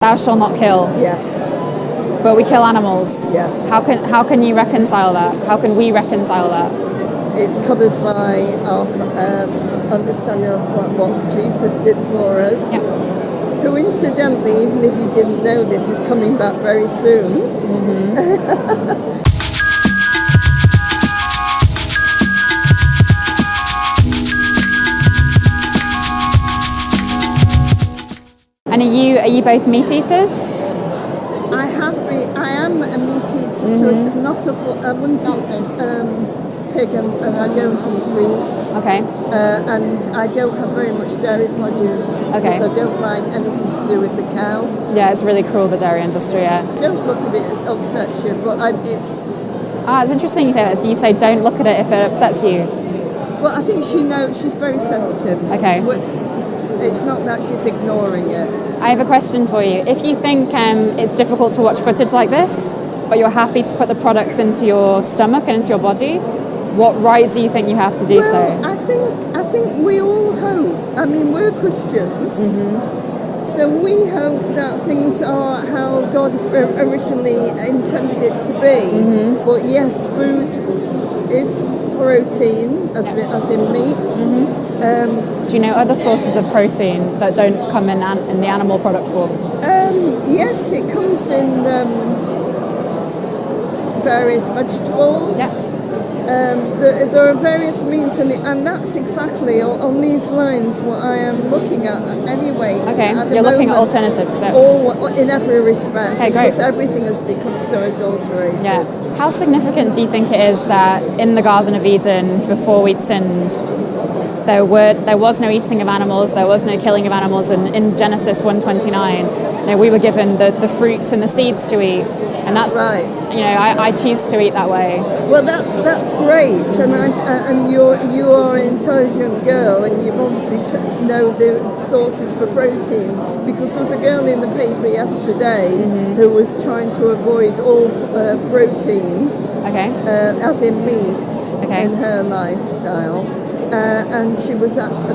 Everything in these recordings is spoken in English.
Thou shalt not kill, Yes. but we kill animals. Yes. How can you reconcile that? How can we reconcile that? It's covered by our understanding of what Jesus did for us. Yep. Who, incidentally, even if you didn't know this, is coming back very soon. And are you both meat eaters? I am a meat eater, I wouldn't eat pig and I don't eat beef. Okay. And I don't have very much dairy produce because I don't like anything to do with the cow. Yeah, it's really cruel, the dairy industry, yeah. Don't look at it, it upsets you, but it's... It's interesting you say that. So you say don't look at it if it upsets you. Well, I think she knows, she's very sensitive. Okay. It's not that she's ignoring it. I have a question for you. If you think it's difficult to watch footage like this, but you're happy to put the products into your stomach and into your body, what right do you think you have to do so? I think we all hope. I mean, we're Christians, so we hope that things are how God originally intended it to be. But yes, food is protein, as in meat. Do you know other sources of protein that don't come in the animal product form? Yes, it comes in various vegetables. Yep. There are various meats, and that's exactly on these lines what I am looking at anyway. Okay, at you're looking at alternatives. So. In every respect, okay, because great. everything has become so adulterated. Yeah. How significant do you think it is that in the Garden of Eden, before we'd sinned, there was no eating of animals, there was no killing of animals, and in Genesis 1:29, we were given the fruits and the seeds to eat, and that's right. I choose to eat that way. Well, that's great, and you are an intelligent girl, and you obviously know the sources for protein, because there was a girl in the paper yesterday who was trying to avoid all protein, as in meat, in her lifestyle. And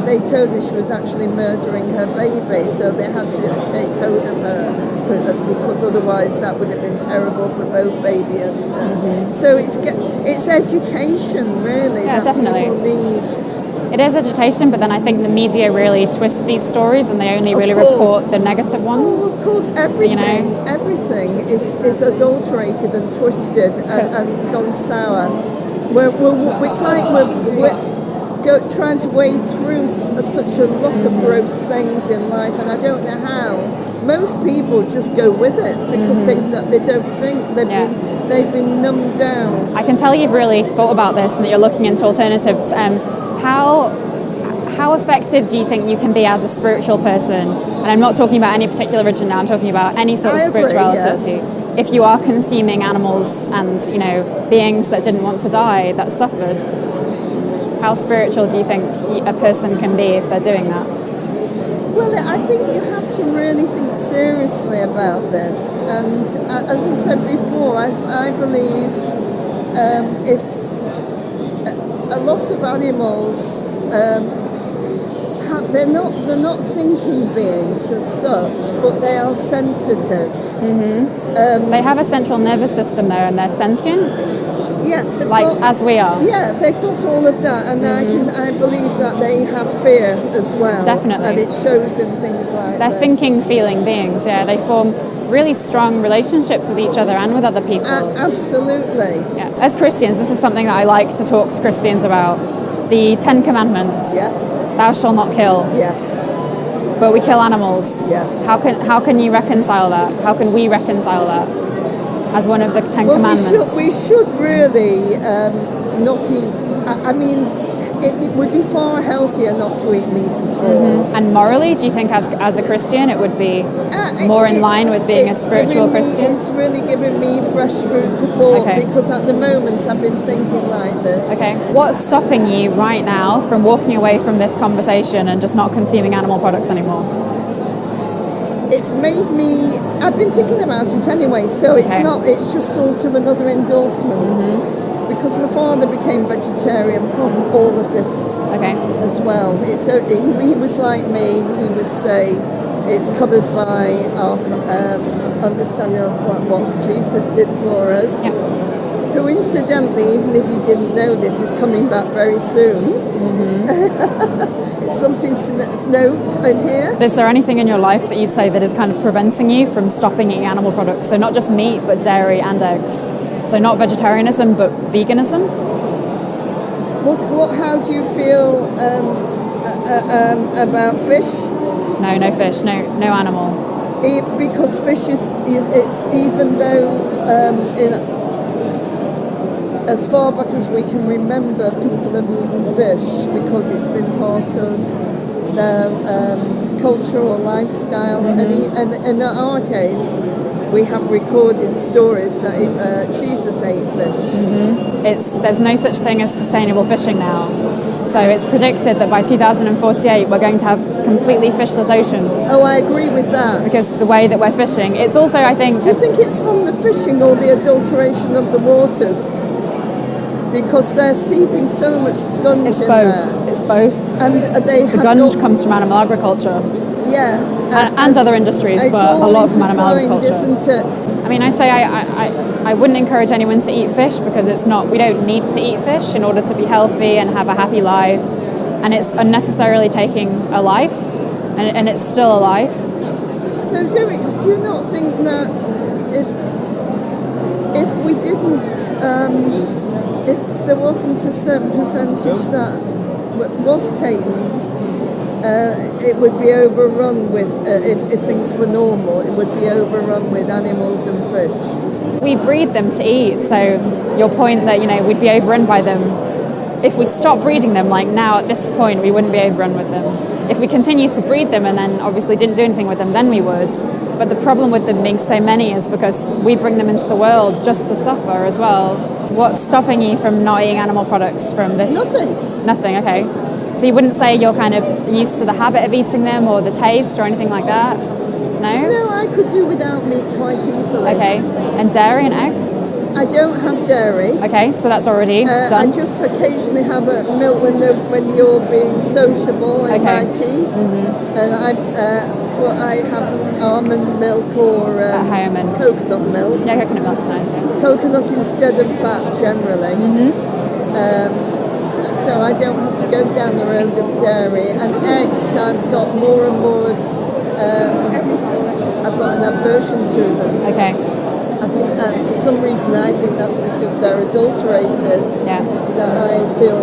they told her she was actually murdering her baby, so they had to take hold of her, because otherwise that would have been terrible for both baby and her. So it's education, really, that definitely. people need. It is education, but then I think the media really twist these stories, and they only really report the negative ones. Oh, of course, everything is adulterated and twisted and gone sour. It's like we're trying to wade through such a lot of gross things in life, and I don't know how. Most people just go with it because they don't think, they've been numbed down. I can tell you've really thought about this and that you're looking into alternatives. How effective do you think you can be as a spiritual person? And I'm not talking about any particular religion now, I'm talking about any sort of spirituality. If you are consuming animals and beings that didn't want to die, that suffered, how spiritual do you think a person can be if they're doing that? Well, I think you have to really think seriously about this. And as I said before, I believe if a lot of animals, they're not thinking beings as such, but they are sensitive. They have a central nervous system though, and they're sentient. Yes, as we are. Yeah, they've got all of that, and I believe that they have fear as well. Definitely. And it shows in things like they're this. thinking, feeling beings, yeah. They form really strong relationships with each other and with other people. Absolutely. Yeah. As Christians, this is something that I like to talk to Christians about. The 10 Commandments. Yes. Thou shalt not kill. Yes. But we kill animals. Yes. How can you reconcile that? How can we reconcile that as one of the 10 Commandments? We should really not eat. I mean, it would be far healthier not to eat meat at all. And morally, do you think as a Christian it would be more in line with being a spiritual Christian? It's really giving me fresh food for thought, because at the moment I've been thinking like this. Okay. What's stopping you right now from walking away from this conversation and just not consuming animal products anymore? It's made me, I've been thinking about it anyway, so it's just sort of another endorsement, because my father became vegetarian from all of this as well. He was like me, he would say, It's covered by our understanding of what Jesus did for us. Yep. Who incidentally, even if you didn't know this, is coming back very soon. It's something to note in here. Is there anything in your life that you'd say that is kind of preventing you from stopping eating animal products? So not just meat, but dairy and eggs. So not vegetarianism, but veganism? How do you feel about fish? No fish, no animal. Because fish it's even though as far back as we can remember, people have eaten fish because it's been part of their cultural lifestyle. And in our case, we have recorded stories that Jesus ate fish. There's no such thing as sustainable fishing now. So it's predicted that by 2048 we're going to have completely fishless oceans. Oh, I agree with that. Because the way that we're fishing, it's also, I think... Do you think it's from the fishing or the adulteration of the waters? Because they're seeping so much gunge it's in both. there. It's both. And the gunge comes from animal agriculture. Yeah. And other industries, but a lot from animal agriculture. Isn't it? I mean, I'd say I wouldn't encourage anyone to eat fish because it's not, we don't need to eat fish in order to be healthy and have a happy life. And it's unnecessarily taking a life, and it's still a life. So do you not think that if we didn't, if there wasn't a certain percentage that was taken, it would be overrun with, if things were normal, it would be overrun with animals and fish. We breed them to eat, so your point that, we'd be overrun by them, if we stop breeding them, like now at this point, we wouldn't be overrun with them. If we continue to breed them and then obviously didn't do anything with them, then we would. But the problem with them being so many is because we bring them into the world just to suffer as well. What's stopping you from not eating animal products from this? Nothing, okay. So you wouldn't say you're kind of used to the habit of eating them or the taste or anything like that? No? No, I could do without meat quite easily. Okay. And dairy and eggs? I don't have dairy. Okay, so that's already done. I just occasionally have a milk when you're being sociable in my tea. And I have almond milk or coconut milk. Yeah, coconut milk's nice. Yeah. Coconut instead of fat generally. So I don't have to go down the road of dairy. And eggs, I've got more and more. I've got an aversion to them. Okay. I think for some reason I think that's because they're adulterated. Yeah. That I feel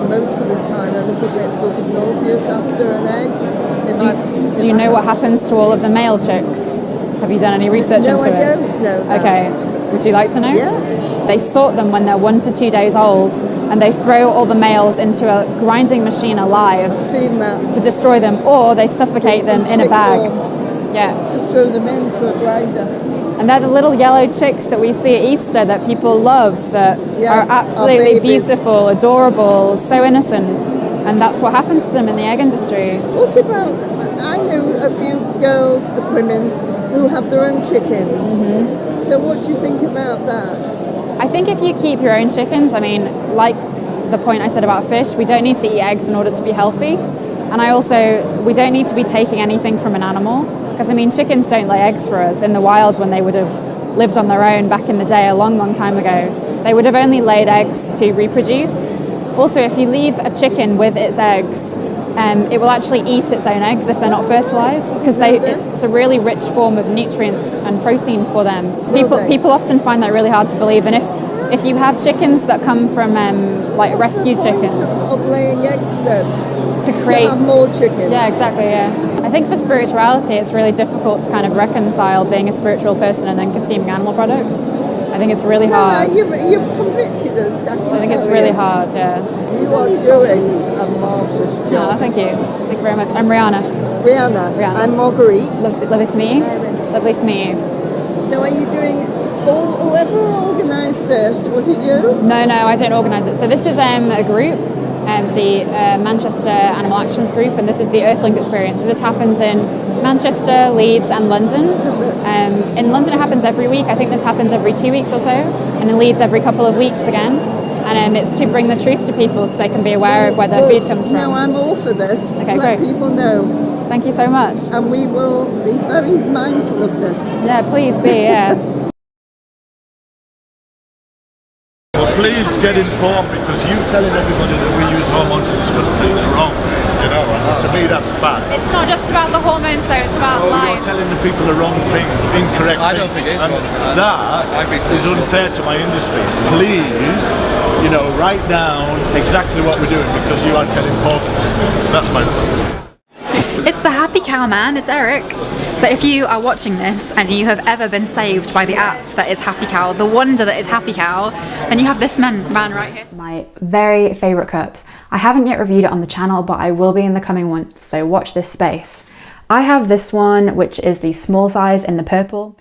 most of the time a little bit sort of nauseous after an egg. Do you know what happens to all of the male chicks? Have you done any research into it? No, I don't know that. Okay. Would you like to know? Yeah. They sort them when they're 1 to 2 days old, and they throw all the males into a grinding machine alive. I've seen that. To destroy them, or they suffocate them in a bag. Yeah. Just throw them into a grinder. And they're the little yellow chicks that we see at Easter that people love, that are absolutely beautiful, adorable, so innocent. And that's what happens to them in the egg industry. What about, I know a few girls, women, who have their own chickens. So what do you think about that? I think if you keep your own chickens, I mean, like the point I said about fish, we don't need to eat eggs in order to be healthy. And we don't need to be taking anything from an animal. Because, I mean, chickens don't lay eggs for us in the wild when they would have lived on their own back in the day, a long, long time ago. They would have only laid eggs to reproduce. Also, if you leave a chicken with its eggs, it will actually eat its own eggs if they're not fertilized, because it's a really rich form of nutrients and protein for them. People often find that really hard to believe, and if you have chickens that come from rescue chickens, of laying eggs then to have more chickens. Yeah, exactly. Yeah, I think for spirituality, it's really difficult to kind of reconcile being a spiritual person and then consuming animal products. I think it's really hard. You've convicted us. I think it's really hard. Yeah. You are doing a marvelous job. Oh, thank you. Thank you very much. I'm Rihanna. Rihanna. I'm Marguerite. Lovely to meet you. Lovely to meet you. So are you doing, whoever organised this, was it you? No, I don't organise it. So this is a group, the Manchester Animal Actions Group, and this is the Earthlings Experience. So this happens in Manchester, Leeds and London. In London it happens every week. I think this happens every 2 weeks or so, and in Leeds every couple of weeks again. And it's to bring the truth to people so they can be aware of where their food comes from. No, I'm all for this. Okay, Let great. people know. Thank you so much. And we will be very mindful of this. Yeah, please be, yeah. Well, please get informed, because you telling everybody that we use hormones in this country is wrong. You know, and to me that's bad. It's not just about the hormones though, it's about life. You're telling the people the wrong things, incorrect things. I don't think it is and wrong. that is unfair to my industry. Please, you know, write down exactly what we're doing, because you are telling porkies. That's my point. It's the Happy Cow man, it's Eric. So if you are watching this and you have ever been saved by the app that is Happy Cow, the wonder that is Happy Cow, then you have this man right here. My very favourite cups. I haven't yet reviewed it on the channel, but I will be in the coming months, so watch this space. I have this one, which is the small size in the purple.